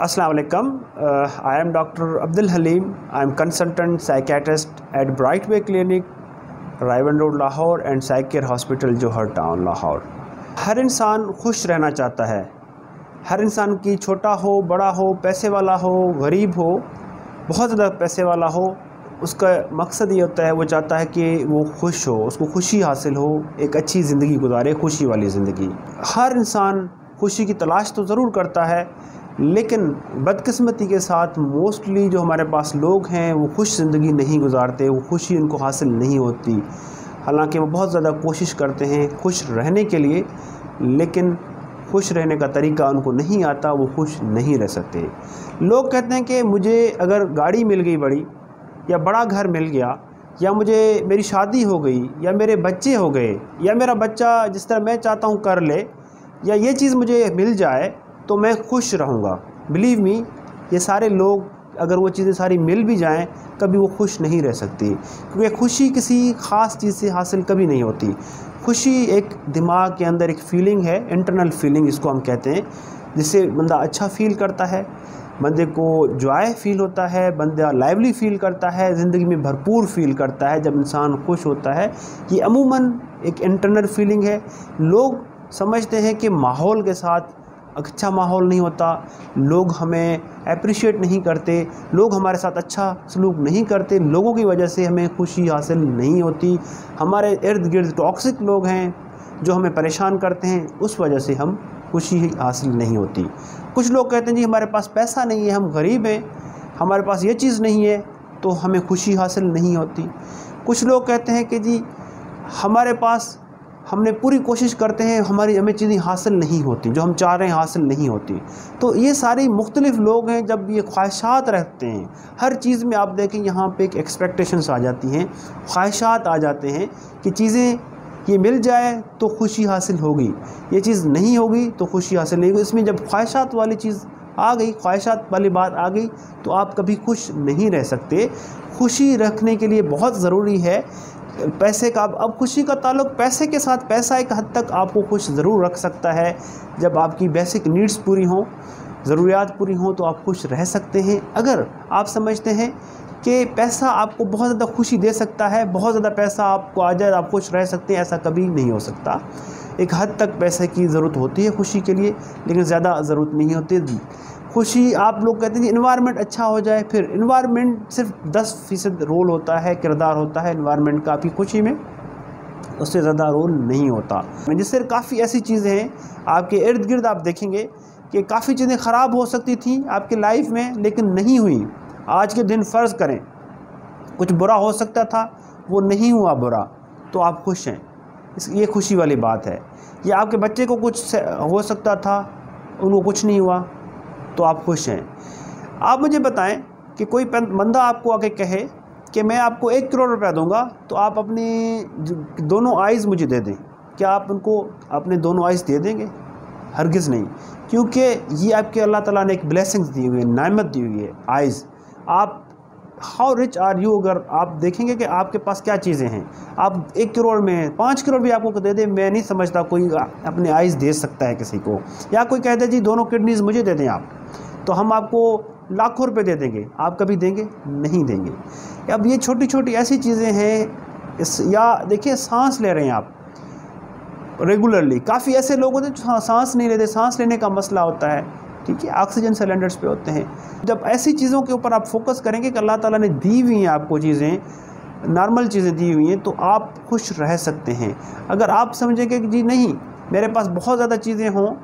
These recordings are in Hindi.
Assalamu alaikum. I am Dr. Abdul Halim. I am consultant psychiatrist at Brightway Clinic, Raiwind road Lahore and psych care hospital Johar town Lahore. हर इंसान खुश रहना चाहता है। हर इंसान की छोटा हो बड़ा हो, पैसे वाला हो गरीब हो, बहुत ज़्यादा पैसे वाला हो, उसका मकसद ये होता है, वो चाहता है कि वो खुश हो, उसको खुशी हासिल हो, एक अच्छी ज़िंदगी गुजारे, खुशी वाली ज़िंदगी। हर इंसान खुशी की तलाश तो ज़रूर करता है, लेकिन बदकिस्मती के साथ मोस्टली जो हमारे पास लोग हैं वो खुश ज़िंदगी नहीं गुजारते, वो खुशी उनको हासिल नहीं होती। हालांकि वो बहुत ज़्यादा कोशिश करते हैं खुश रहने के लिए, लेकिन खुश रहने का तरीका उनको नहीं आता, वो खुश नहीं रह सकते। लोग कहते हैं कि मुझे अगर गाड़ी मिल गई बड़ी, या बड़ा घर मिल गया, या मुझे मेरी शादी हो गई, या मेरे बच्चे हो गए, या मेरा बच्चा जिस तरह मैं चाहता हूँ कर ले, या ये चीज़ मुझे मिल जाए तो मैं खुश रहूँगा। बिलीव मी, ये सारे लोग अगर वो चीज़ें सारी मिल भी जाएं, कभी वो खुश नहीं रह सकती, क्योंकि खुशी किसी ख़ास चीज़ से हासिल कभी नहीं होती। खुशी एक दिमाग के अंदर एक फ़ीलिंग है, इंटरनल फीलिंग इसको हम कहते हैं, जिससे बंदा अच्छा फ़ील करता है, बंदे को जॉय फ़ील होता है, बंदा लाइवली फ़ील करता है, ज़िंदगी में भरपूर फ़ील करता है जब इंसान खुश होता है। ये अमूमन एक इंटरनल फीलिंग है। लोग समझते हैं कि माहौल के साथ अच्छा माहौल नहीं होता, लोग हमें अप्रिशिएट नहीं करते, लोग हमारे साथ अच्छा सलूक नहीं करते, लोगों की वजह से हमें खुशी हासिल नहीं होती। हमारे इर्द गिर्द टॉक्सिक लोग हैं जो हमें परेशान करते हैं, उस वजह से हम खुशी हासिल नहीं होती। कुछ लोग कहते हैं जी हमारे पास पैसा नहीं है, हम गरीब हैं, हमारे पास ये चीज़ नहीं है तो हमें खुशी हासिल नहीं होती। कुछ लोग कहते हैं कि जी हमारे पास हमने पूरी कोशिश करते हैं, हमें चीज़ें हासिल नहीं होती, जो हम चाह रहे हैं हासिल नहीं होती। तो ये सारे मुख्तलिफ लोग हैं, जब ये ख्वाहिशात रखते हैं हर चीज़ में, आप देखें यहाँ पे एक एक्सपेक्टेशंस आ जाती हैं, ख्वाहिशात आ जाते हैं कि चीज़ें ये मिल जाए तो खुशी हासिल होगी, ये चीज़ नहीं होगी तो खुशी हासिल नहीं होगी। इसमें जब ख्वाहिशात वाली चीज़ आ गई, ख्वाहिशात वाली बात आ गई, तो आप कभी खुश नहीं रह सकते। खुशी रखने के लिए बहुत ज़रूरी है पैसे का। अब खुशी का ताल्लुक पैसे के साथ, पैसा एक हद तक आपको खुश ज़रूर रख सकता है। जब आपकी बेसिक नीड्स पूरी हों, ज़रूरियात पूरी हों, तो आप खुश रह सकते हैं। अगर आप समझते हैं कि पैसा आपको बहुत ज़्यादा खुशी दे सकता है, बहुत ज़्यादा पैसा आपको आ जाए आप खुश रह सकते हैं, ऐसा कभी नहीं हो सकता। एक हद तक पैसे की ज़रूरत होती है खुशी के लिए, लेकिन ज़्यादा ज़रूरत नहीं होती। खुशी, आप लोग कहते हैं इन्वायरमेंट अच्छा हो जाए, फिर इन्वायरमेंट सिर्फ 10% रोल होता है, किरदार होता है इन्वायरमेंट का आपकी खुशी में, उससे ज़्यादा रोल नहीं होता। जिससे काफ़ी ऐसी चीज़ें हैं आपके इर्द गिर्द, आप देखेंगे कि काफ़ी चीज़ें ख़राब हो सकती थी आपकी लाइफ में, लेकिन नहीं हुई। आज के दिन फ़र्ज़ करें कुछ बुरा हो सकता था, वो नहीं हुआ बुरा, तो आप खुश हैं, ये खुशी वाली बात है। या आपके बच्चे को कुछ हो सकता था, उनको कुछ नहीं हुआ, तो आप खुश हैं। आप मुझे बताएं कि कोई बंदा आपको आके कहे कि मैं आपको 1 करोड़ रुपया दूंगा, तो आप अपनी दोनों आइज़ मुझे दे दें, क्या आप उनको अपने दोनों आइज़ दे देंगे? हरगिज़ नहीं, क्योंकि ये आपके अल्लाह ताला ने एक ब्लेसिंग्स दी हुई है, नेमत दी हुई है, आइज़। आप हाउ रिच आर यू, अगर आप देखेंगे कि आपके पास क्या चीज़ें हैं, आप 1 करोड़ में 5 करोड़ भी आपको दे दे, मैं नहीं समझता कोई अपने आइज़ दे सकता है किसी को। या कोई कहते जी दोनों किडनीज़ मुझे दे दें आप, तो हम आपको लाखों रुपए दे देंगे, आप कभी देंगे? नहीं देंगे। अब ये छोटी छोटी ऐसी चीज़ें हैं। या देखिए सांस ले रहे हैं आप रेगुलरली, काफ़ी ऐसे लोग होते हैं जो सांस नहीं लेते, सांस लेने का मसला होता है, ठीक है, ऑक्सीजन सिलेंडर्स पे होते हैं। जब ऐसी चीज़ों के ऊपर आप फोकस करेंगे कि अल्लाह ताला ने दी हुई हैं आपको चीज़ें, नॉर्मल चीज़ें दी हुई हैं, तो आप खुश रह सकते हैं। अगर आप समझेंगे कि जी नहीं मेरे पास बहुत ज़्यादा चीज़ें हों,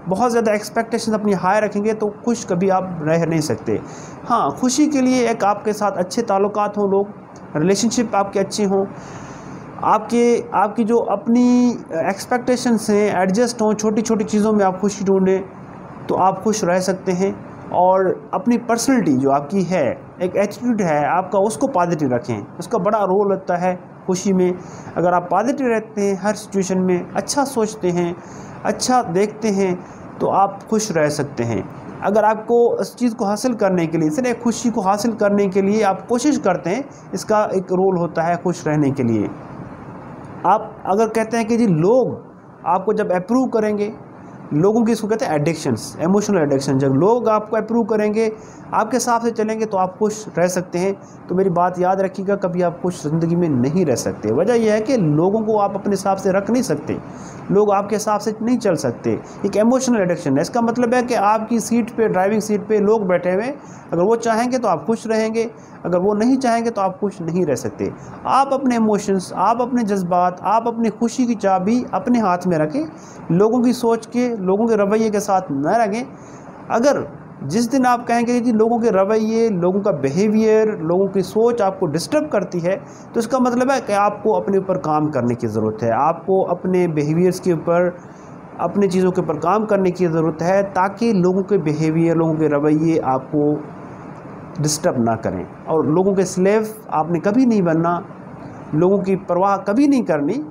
बहुत ज़्यादा एक्सपेक्टेशन अपनी हाई रखेंगे, तो खुश कभी आप रह नहीं सकते। हाँ, खुशी के लिए एक आपके साथ अच्छे ताल्लुकात हों, लोग रिलेशनशिप आपके अच्छे हों, आपकी जो अपनी एक्सपेक्टेशंस हैं एडजस्ट हों, छोटी छोटी चीज़ों में आप खुशी ढूंढें, तो आप खुश रह सकते हैं। और अपनी पर्सनैलिटी जो आपकी है, एक एटीट्यूड है आपका, उसको पॉजिटिव रखें, उसका बड़ा रोल होता है खुशी में। अगर आप पॉजिटिव रहते हैं, हर सिचुएशन में अच्छा सोचते हैं, अच्छा देखते हैं, तो आप खुश रह सकते हैं। अगर आपको इस चीज़ को हासिल करने के लिए, सिर्फ खुशी को हासिल करने के लिए आप कोशिश करते हैं, इसका एक रोल होता है खुश रहने के लिए। आप अगर कहते हैं कि जी लोग आपको जब अप्रूव करेंगे, लोगों की, इसको कहते हैं एडिक्शंस, इमोशनल एडिक्शन। जब लोग आपको अप्रूव करेंगे, आपके हिसाब से चलेंगे तो आप खुश रह सकते हैं। तो मेरी बात याद रखिएगा, कभी आप खुश ज़िंदगी में नहीं रह सकते। वजह यह है कि लोगों को आप अपने हिसाब से रख नहीं सकते, लोग आपके हिसाब से नहीं चल सकते। एक इमोशनल एडिक्शन है। इसका मतलब है कि आपकी सीट पे, ड्राइविंग सीट पे लोग बैठे हुए, अगर वो चाहेंगे तो आप खुश रहेंगे, अगर वो नहीं चाहेंगे तो आप खुश नहीं रह सकते। आप अपने इमोशंस, आप अपने जज्बात, आप अपनी खुशी की चाबी अपने हाथ में रखें, लोगों की सोच के, लोगों के रवैये के साथ न रहें। अगर जिस दिन आप कहेंगे कि लोगों के रवैये, लोगों का बिहेवियर, लोगों की सोच आपको डिस्टर्ब करती है, तो इसका मतलब है कि आपको अपने ऊपर काम करने की ज़रूरत है। आपको अपने बिहेवियर्स के ऊपर, अपनी चीज़ों के ऊपर काम करने की ज़रूरत है, ताकि लोगों के बिहेवियर, लोगों के रवैये आपको डिस्टर्ब ना करें। और लोगों के स्लेव आपने कभी नहीं बनना, लोगों की परवाह कभी नहीं करनी।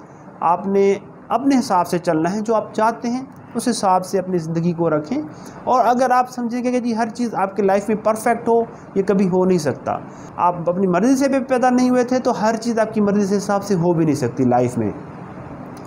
आपने अपने हिसाब से चलना है, जो आप चाहते हैं उस हिसाब से अपनी ज़िंदगी को रखें। और अगर आप समझेंगे कि जी हर चीज़ आपके लाइफ में परफेक्ट हो, ये कभी हो नहीं सकता। आप अपनी मर्ज़ी से भी पैदा नहीं हुए थे, तो हर चीज़ आपकी मर्ज़ी से हिसाब से हो भी नहीं सकती लाइफ में।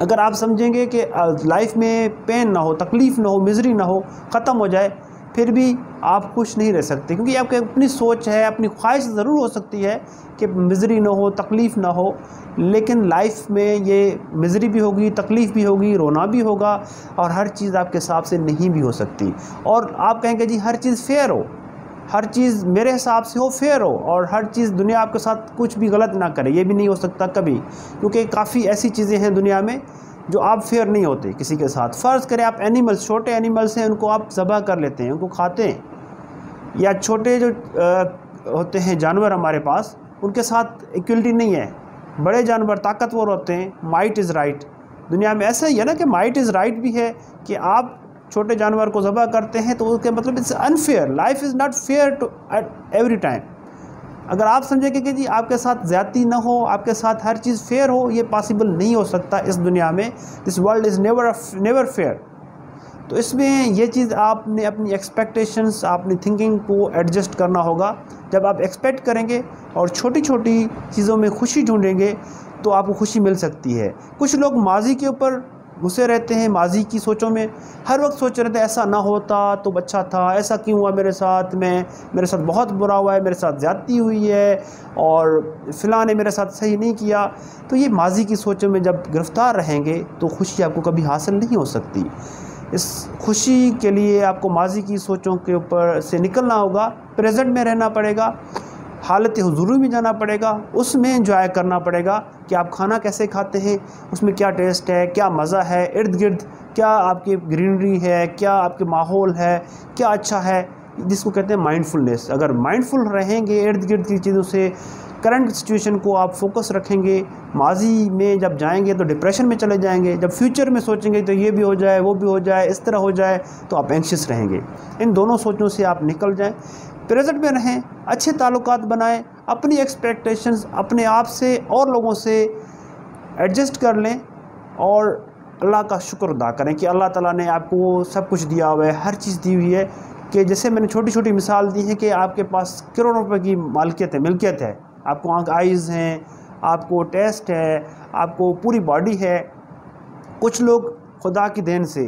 अगर आप समझेंगे कि लाइफ में पेन ना हो, तकलीफ़ ना हो, मिज़री ना हो, ख़त्म हो जाए, फिर भी आप खुश नहीं रह सकते, क्योंकि आपकी अपनी सोच है, अपनी ख्वाहिश ज़रूर हो सकती है कि मिज़री ना हो, तकलीफ़ ना हो, लेकिन लाइफ में ये मिज़री भी होगी, तकलीफ़ भी होगी, रोना भी होगा, और हर चीज़ आपके हिसाब से नहीं भी हो सकती। और आप कहेंगे जी हर चीज़ फेयर हो, हर चीज़ मेरे हिसाब से हो, फेयर हो, और हर चीज़ दुनिया आपके साथ कुछ भी गलत ना करे, ये भी नहीं हो सकता कभी, क्योंकि काफ़ी ऐसी चीज़ें हैं दुनिया में जो आप फेयर नहीं होते किसी के साथ। फ़र्ज़ करें आप एनिमल्स, छोटे एनिमल्स हैं, उनको आप ज़बह कर लेते हैं, उनको खाते हैं, या छोटे जो होते हैं जानवर हमारे पास, उनके साथ इक्वलिटी नहीं है। बड़े जानवर ताकतवर होते हैं, माइट इज़ राइट। दुनिया में ऐसा ही है ना कि माइट इज़ राइट भी है कि आप छोटे जानवर को ज़बह करते हैं, तो उसके मतलब it's unfair. Life is not fair to at every time. अगर आप समझेंगे कि जी आपके साथ ज़्यादती ना हो, आपके साथ हर चीज़ फेयर हो, ये पॉसिबल नहीं हो सकता इस दुनिया में। This world is never fair. तो इसमें ये चीज़ आपने अपनी एक्सपेक्टेशंस, अपनी थिंकिंग को एडजस्ट करना होगा। जब आप एक्सपेक्ट करेंगे और छोटी छोटी चीज़ों में खुशी ढूंढेंगे, तो आपको खुशी मिल सकती है। कुछ लोग माजी के ऊपर घुसे रहते हैं, माजी की सोचों में हर वक्त सोच रहे थे ऐसा ना होता तो अच्छा था, ऐसा क्यों हुआ मेरे साथ, मेरे साथ बहुत बुरा हुआ है, मेरे साथ ज़्यादती हुई है, और फ़िलहाल ने मेरे साथ सही नहीं किया। तो ये माजी की सोचों में जब गिरफ़्तार रहेंगे, तो खुशी आपको कभी हासिल नहीं हो सकती। इस खुशी के लिए आपको माजी की सोचों के ऊपर से निकलना होगा, प्रेजेंट में रहना पड़ेगा, हालत हुज़ूरी में जाना पड़ेगा, उसमें एंजॉय करना पड़ेगा कि आप खाना कैसे खाते हैं, उसमें क्या टेस्ट है, क्या मज़ा है, इर्द गिर्द क्या आपकी ग्रीनरी है, क्या आपके माहौल है, क्या अच्छा है, जिसको कहते हैं माइंडफुलनेस। अगर माइंडफुल रहेंगे इर्द गिर्द की चीज़ों से, करंट सिचुएशन को आप फोकस रखेंगे, माजी में जब जाएंगे तो डिप्रेशन में चले जाएंगे, जब फ्यूचर में सोचेंगे तो ये भी हो जाए, वो भी हो जाए, इस तरह हो जाए, तो आप एंशियस रहेंगे। इन दोनों सोचों से आप निकल जाएं, प्रेजेंट में रहें, अच्छे ताल्लुकात बनाएं, अपनी एक्सपेक्टेशंस अपने आप से और लोगों से एडजस्ट कर लें, और अल्लाह का शुक्र अदा करें कि अल्लाह ताला ने आपको सब कुछ दिया हुआ है, हर चीज़ दी हुई है। कि जैसे मैंने छोटी छोटी मिसाल दी है कि आपके पास करोड़ों रुपए की मिल्कियत है, आपको आइज़ हैं, आपको टेस्ट है, आपको पूरी बॉडी है। कुछ लोग खुदा की देन से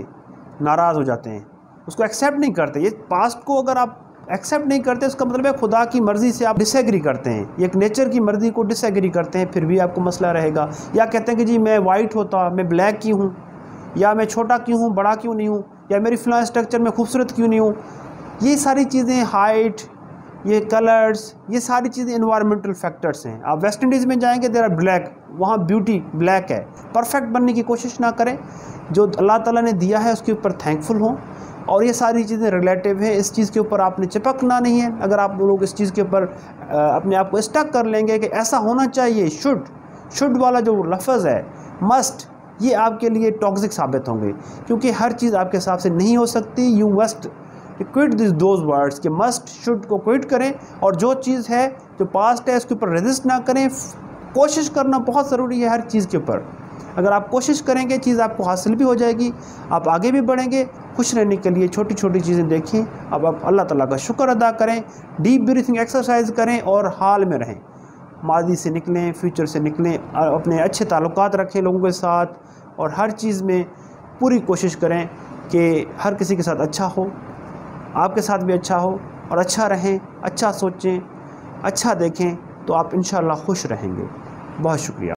नाराज़ हो जाते हैं, उसको एक्सेप्ट नहीं करते। ये पास्ट को अगर आप एक्सेप्ट नहीं करते, उसका मतलब है खुदा की मर्ज़ी से आप डिसएग्री करते हैं, एक नेचर की मर्ज़ी को डिसएग्री करते हैं, फिर भी आपको मसला रहेगा। या कहते हैं कि जी मैं वाइट होता, मैं ब्लैक क्यों हूँ, या मैं छोटा क्यों हूँ, बड़ा क्यों नहीं हूँ, या मेरी फ़लाँ स्ट्रक्चर में खूबसूरत क्यों नहीं हूँ। ये सारी चीज़ें, हाइट, ये कलर्स, ये सारी चीज़ें इन्वायरमेंटल फैक्टर्स हैं। आप वेस्ट इंडीज़ में जाएंगे, देयर आर ब्लैक, वहाँ ब्यूटी ब्लैक है। परफेक्ट बनने की कोशिश ना करें, जो अल्लाह ताला ने दिया है उसके ऊपर थैंकफुल हों। और ये सारी चीज़ें रिलेटिव है, इस चीज़ के ऊपर आपने चिपकना नहीं है। अगर आप लोग इस चीज़ के ऊपर अपने आप को स्टक कर लेंगे कि ऐसा होना चाहिए, शुड वाला जो लफ्ज़ है, मस्ट, ये आपके लिए टॉक्सिक साबित होंगे, क्योंकि हर चीज़ आपके हिसाब से नहीं हो सकती। You must quit those words के मस्ट शुड को क्विट करें, और जो चीज़ है, जो पास्ट है, उसके ऊपर रेजिस्ट ना करें। कोशिश करना बहुत ज़रूरी है हर चीज़ के ऊपर। अगर आप कोशिश करेंगे, चीज़ आपको हासिल भी हो जाएगी, आप आगे भी बढ़ेंगे। खुश रहने के लिए छोटी छोटी चीज़ें देखें। अब आप अल्लाह ताला का शुक्र अदा करें, डीप ब्रीथिंग एक्सरसाइज करें, और हाल में रहें, माजी से निकलें, फ्यूचर से निकलें, अपने अच्छे ताल्लुकात रखें लोगों के साथ, और हर चीज़ में पूरी कोशिश करें कि हर किसी के साथ अच्छा हो, आपके साथ भी अच्छा हो, और अच्छा रहें, अच्छा सोचें, अच्छा देखें, तो आप इंशाअल्लाह खुश रहेंगे। बहुत शुक्रिया।